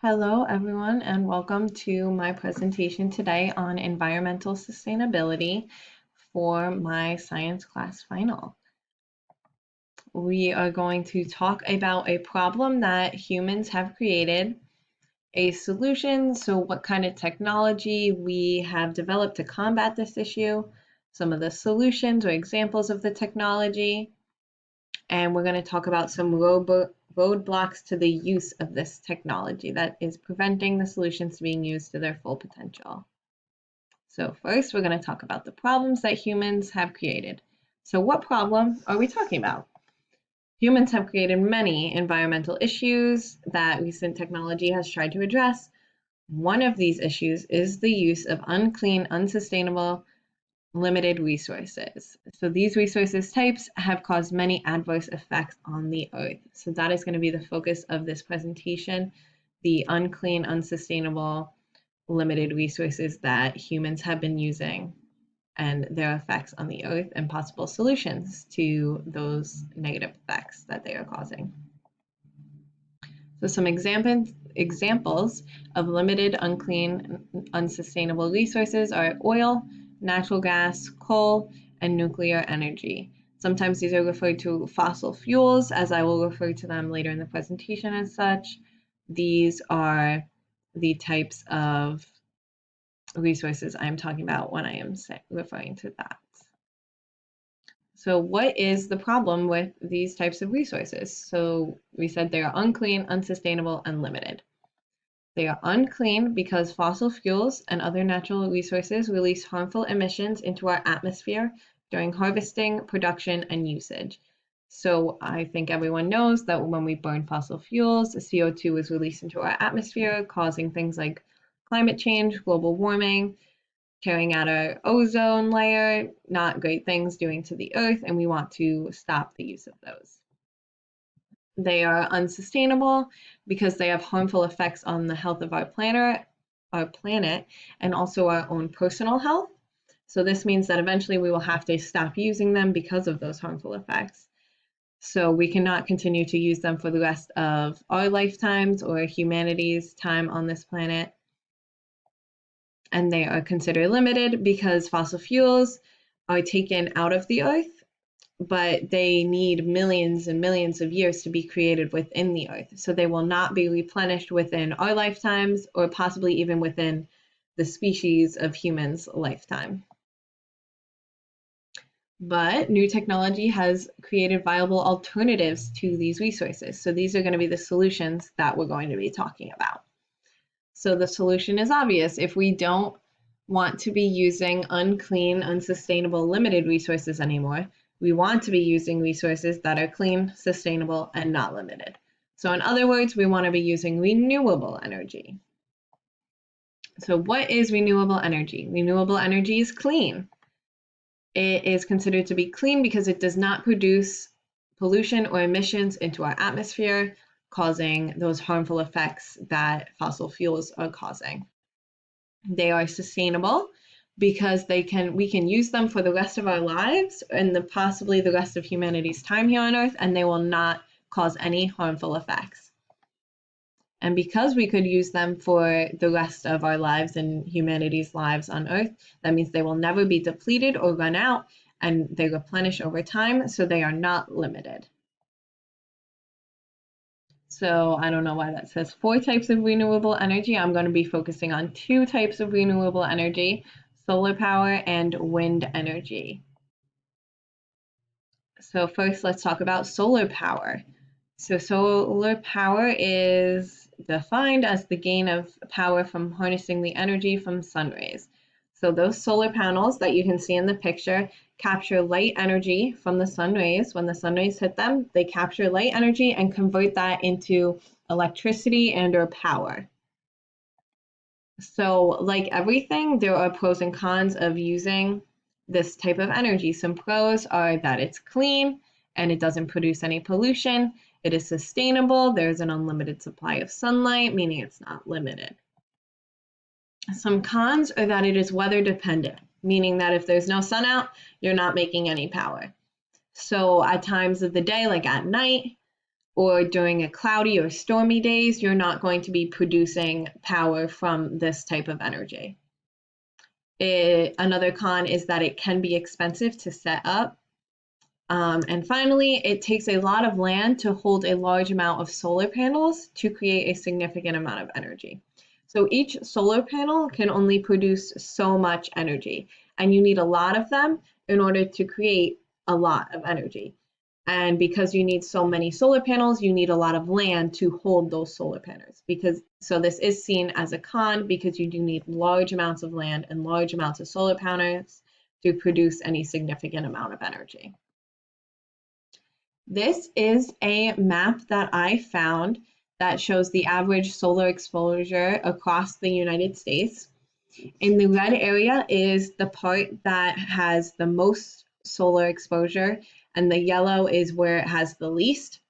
Hello, everyone, and welcome to my presentation today on environmental sustainability for my science class final. We are going to talk about a problem that humans have created, a solution, so what kind of technology we have developed to combat this issue, some of the solutions or examples of the technology, and we're going to talk about some roadblocks to the use of this technology that is preventing the solutions being used to their full potential. So first, we're going to talk about the problems that humans have created. So what problem are we talking about? Humans have created many environmental issues that recent technology has tried to address. One of these issues is the use of unclean, unsustainable, limited resources. So these resources types have caused many adverse effects on the earth. So that is going to be the focus of this presentation, the unclean, unsustainable, limited resources that humans have been using and their effects on the earth and possible solutions to those negative effects that they are causing. So some examples of limited, unclean, unsustainable resources are oil, natural gas, coal, and nuclear energy. Sometimes these are referred to fossil fuels, as I will refer to them later in the presentation as such. These are the types of resources I'm talking about when I am referring to that. So what is the problem with these types of resources? So we said they are unclean, unsustainable, and limited. They are unclean because fossil fuels and other natural resources release harmful emissions into our atmosphere during harvesting, production, and usage. So I think everyone knows that when we burn fossil fuels, CO2 is released into our atmosphere, causing things like climate change, global warming, tearing out our ozone layer, not great things doing to the earth, and we want to stop the use of those. They are unsustainable because they have harmful effects on the health of our planet, and also our own personal health. So this means that eventually we will have to stop using them because of those harmful effects. So we cannot continue to use them for the rest of our lifetimes or humanity's time on this planet. And they are considered limited because fossil fuels are taken out of the earth, but they need millions and millions of years to be created within the earth. So they will not be replenished within our lifetimes or possibly even within the species of humans' lifetime. But new technology has created viable alternatives to these resources. So these are going to be the solutions that we're going to be talking about. So the solution is obvious. If we don't want to be using unclean, unsustainable, limited resources anymore, we want to be using resources that are clean, sustainable, and not limited. So in other words, we want to be using renewable energy. So what is renewable energy? Renewable energy is clean. It is considered to be clean because it does not produce pollution or emissions into our atmosphere, causing those harmful effects that fossil fuels are causing. They are sustainable because we can use them for the rest of our lives and possibly the rest of humanity's time here on Earth, and they will not cause any harmful effects. And because we could use them for the rest of our lives and humanity's lives on Earth, that means they will never be depleted or run out, and they replenish over time, so they are not limited. So I don't know why that says 4 types of renewable energy. I'm going to be focusing on 2 types of renewable energy, solar power and wind energy. So first, let's talk about solar power. So solar power is defined as the gain of power from harnessing the energy from sun rays. So those solar panels that you can see in the picture capture light energy from the sun rays. When the sun rays hit them, they capture light energy and convert that into electricity and or power. So like everything, there are pros and cons of using this type of energy. Some pros are that it's clean and it doesn't produce any pollution. It is sustainable. There's an unlimited supply of sunlight, meaning it's not limited. Some cons are that it is weather dependent, meaning that if there's no sun out, you're not making any power. So at times of the day, like at night, or during a cloudy or stormy days, you're not going to be producing power from this type of energy. Another con is that it can be expensive to set up. And finally, it takes a lot of land to hold a large amount of solar panels to create a significant amount of energy. So each solar panel can only produce so much energy, and you need a lot of them in order to create a lot of energy. And because you need so many solar panels, you need a lot of land to hold those solar panels. So this is seen as a con because you do need large amounts of land and large amounts of solar panels to produce any significant amount of energy. This is a map that I found that shows the average solar exposure across the United States. In the red area is the part that has the most solar exposure, and the yellow is where it has the least.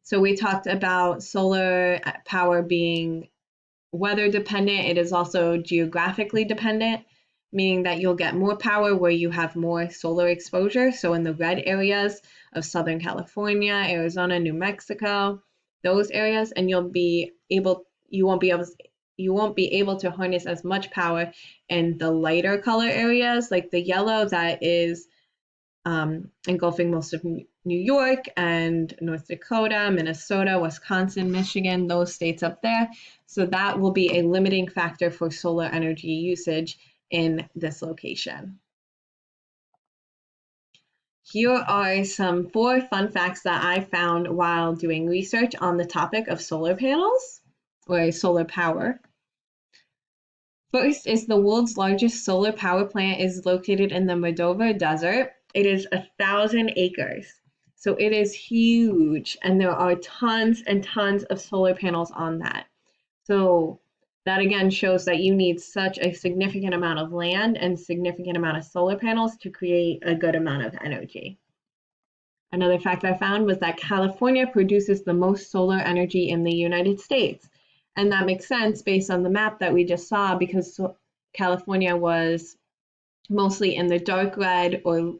So we talked about solar power being weather dependent. It is also geographically dependent, meaning that you'll get more power where you have more solar exposure. So in the red areas of Southern California, Arizona, New Mexico, those areas, and you won't be able to harness as much power in the lighter color areas, like the yellow that is engulfing most of New York and North Dakota, Minnesota, Wisconsin, Michigan, those states up there. So that will be a limiting factor for solar energy usage in this location. Here are some 4 fun facts that I found while doing research on the topic of solar panels or solar power. First is the world's largest solar power plant is located in the Moldova Desert. It is 1,000 acres. So it is huge, and there are tons and tons of solar panels on that. So that again shows that you need such a significant amount of land and significant amount of solar panels to create a good amount of energy. Another fact I found was that California produces the most solar energy in the United States. And that makes sense based on the map that we just saw, because California was mostly in the dark red or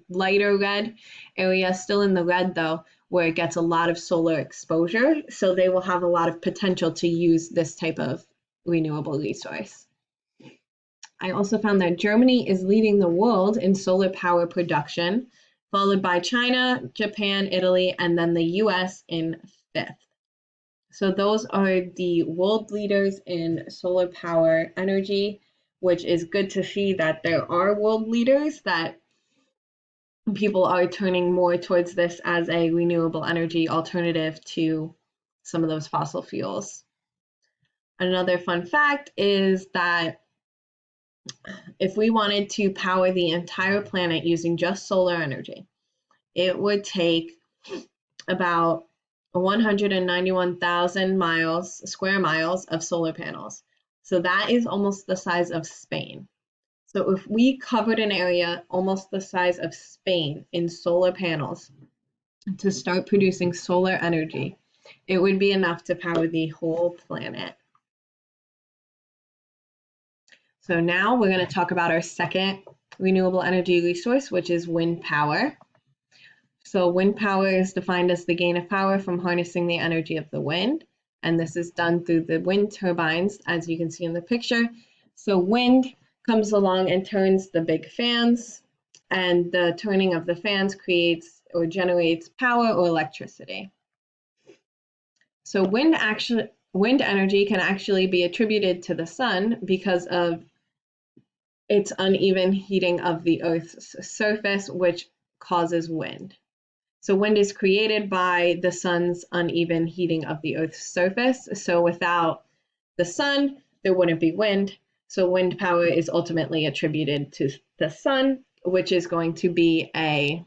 lighter red area, still in the red though, where it gets a lot of solar exposure. So they will have a lot of potential to use this type of renewable resource. I also found that Germany is leading the world in solar power production, followed by China, Japan, Italy, and then the US in 5th. So those are the world leaders in solar power energy, which is good to see that there are world leaders, that people are turning more towards this as a renewable energy alternative to some of those fossil fuels. Another fun fact is that if we wanted to power the entire planet using just solar energy, it would take about 191,000 square miles of solar panels. So that is almost the size of Spain. So if we covered an area almost the size of Spain in solar panels to start producing solar energy, it would be enough to power the whole planet. So now we're going to talk about our second renewable energy resource, which is wind power. So wind power is defined as the gain of power from harnessing the energy of the wind, and this is done through the wind turbines, as you can see in the picture. So wind comes along and turns the big fans, and the turning of the fans creates or generates power or electricity. So wind energy can actually be attributed to the sun because of its uneven heating of the Earth's surface, which causes wind. So wind is created by the sun's uneven heating of the Earth's surface. So without the sun, there wouldn't be wind. So wind power is ultimately attributed to the sun, which is going to be a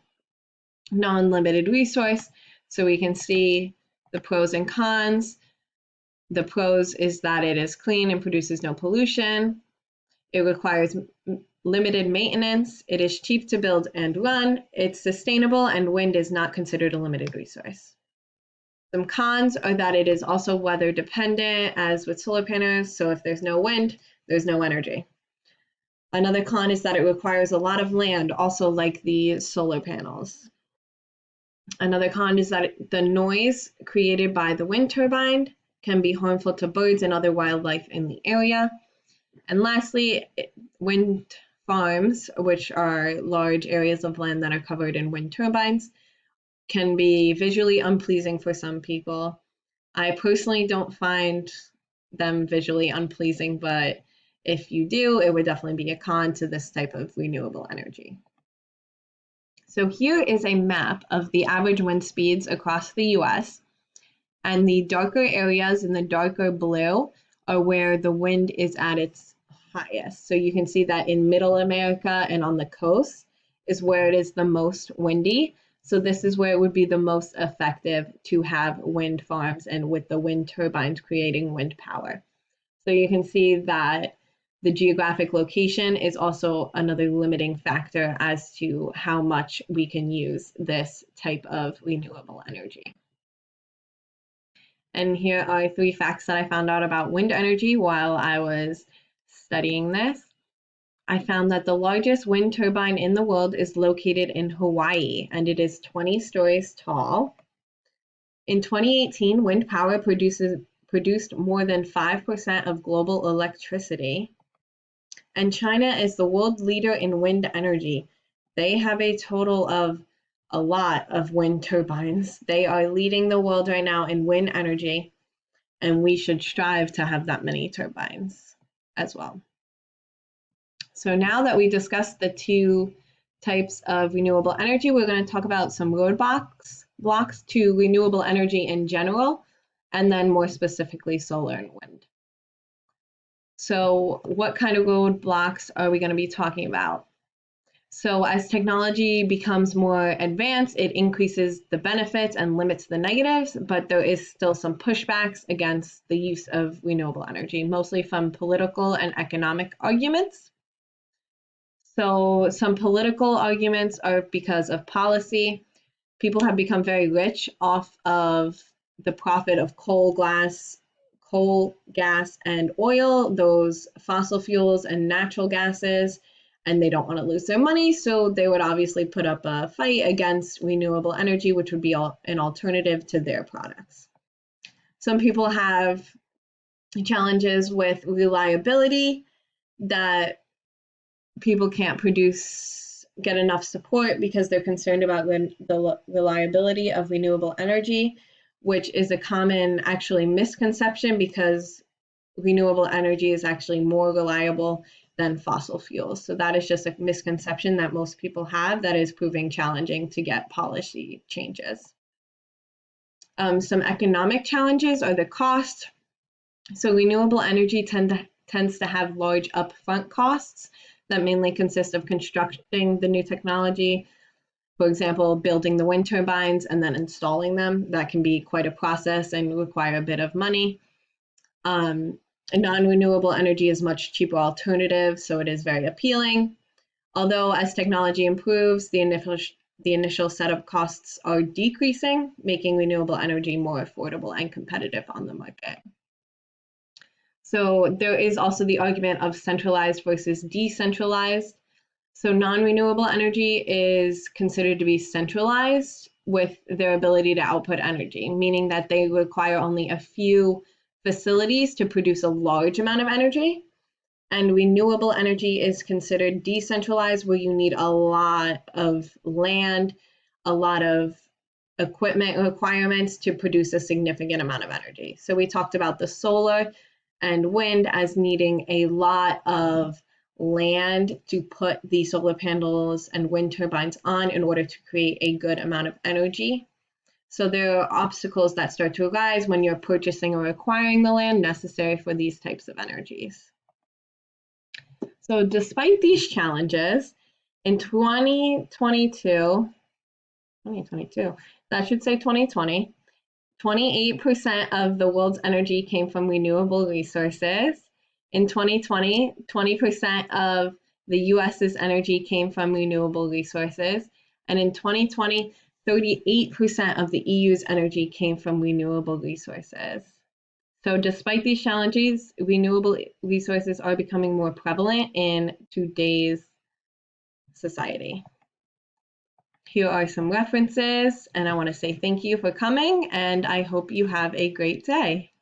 non-limited resource. So we can see the pros and cons. The pros is that it is clean and produces no pollution. It requires limited maintenance, it is cheap to build and run, it's sustainable, and wind is not considered a limited resource. Some cons are that it is also weather dependent, as with solar panels, so if there's no wind, there's no energy. Another con is that it requires a lot of land, also like the solar panels. Another con is that the noise created by the wind turbine can be harmful to birds and other wildlife in the area. And lastly, wind farms, which are large areas of land that are covered in wind turbines, can be visually unpleasing for some people. I personally don't find them visually unpleasing, but if you do, it would definitely be a con to this type of renewable energy. So here is a map of the average wind speeds across the US, and the darker areas in the darker blue are where the wind is at its highest. So you can see that in Middle America and on the coast is where it is the most windy. So this is where it would be the most effective to have wind farms and with the wind turbines creating wind power. So you can see that the geographic location is also another limiting factor as to how much we can use this type of renewable energy. And here are 3 facts that I found out about wind energy while I was studying this. I found that the largest wind turbine in the world is located in Hawaii, and it is 20 stories tall. In 2018, wind power produced more than 5% of global electricity. And China is the world leader in wind energy. They have a total of a lot of wind turbines. They are leading the world right now in wind energy, and we should strive to have that many turbines as well. So now that we discussed the 2 types of renewable energy, we're going to talk about some roadblocks to renewable energy in general, and then more specifically solar and wind. So what kind of roadblocks are we going to be talking about? So as technology becomes more advanced, it increases the benefits and limits the negatives, but there is still some pushbacks against the use of renewable energy, mostly from political and economic arguments. So some political arguments are because of policy. People have become very rich off of the profit of coal, gas, and oil, those fossil fuels and natural gases, and they don't want to lose their money, so they would obviously put up a fight against renewable energy, which would be an alternative to their products. Some people have challenges with reliability, that people can't get enough support because they're concerned about the reliability of renewable energy, which is a common actually misconception because renewable energy is actually more reliable than fossil fuels. So that is just a misconception that most people have that is proving challenging to get policy changes. Some economic challenges are the cost. So renewable energy tends to have large upfront costs that mainly consist of constructing the new technology. For example, building the wind turbines and then installing them. That can be quite a process and require a bit of money. Non-renewable energy is much cheaper alternative, so it is very appealing. Although as technology improves, the initial setup costs are decreasing, making renewable energy more affordable and competitive on the market. So there is also the argument of centralized versus decentralized. So non-renewable energy is considered to be centralized with their ability to output energy, meaning that they require only a few facilities to produce a large amount of energy. And renewable energy is considered decentralized, where you need a lot of land, a lot of equipment requirements to produce a significant amount of energy. So we talked about the solar and wind as needing a lot of land to put the solar panels and wind turbines on in order to create a good amount of energy. So there are obstacles that start to arise when you're purchasing or acquiring the land necessary for these types of energies. So despite these challenges, in 2020, that should say 2020, 28% of the world's energy came from renewable resources. In 2020, 20% of the US's energy came from renewable resources. And in 2020, 38% of the EU's energy came from renewable resources. So despite these challenges, renewable resources are becoming more prevalent in today's society. here are some references, and I want to say thank you for coming, and I hope you have a great day.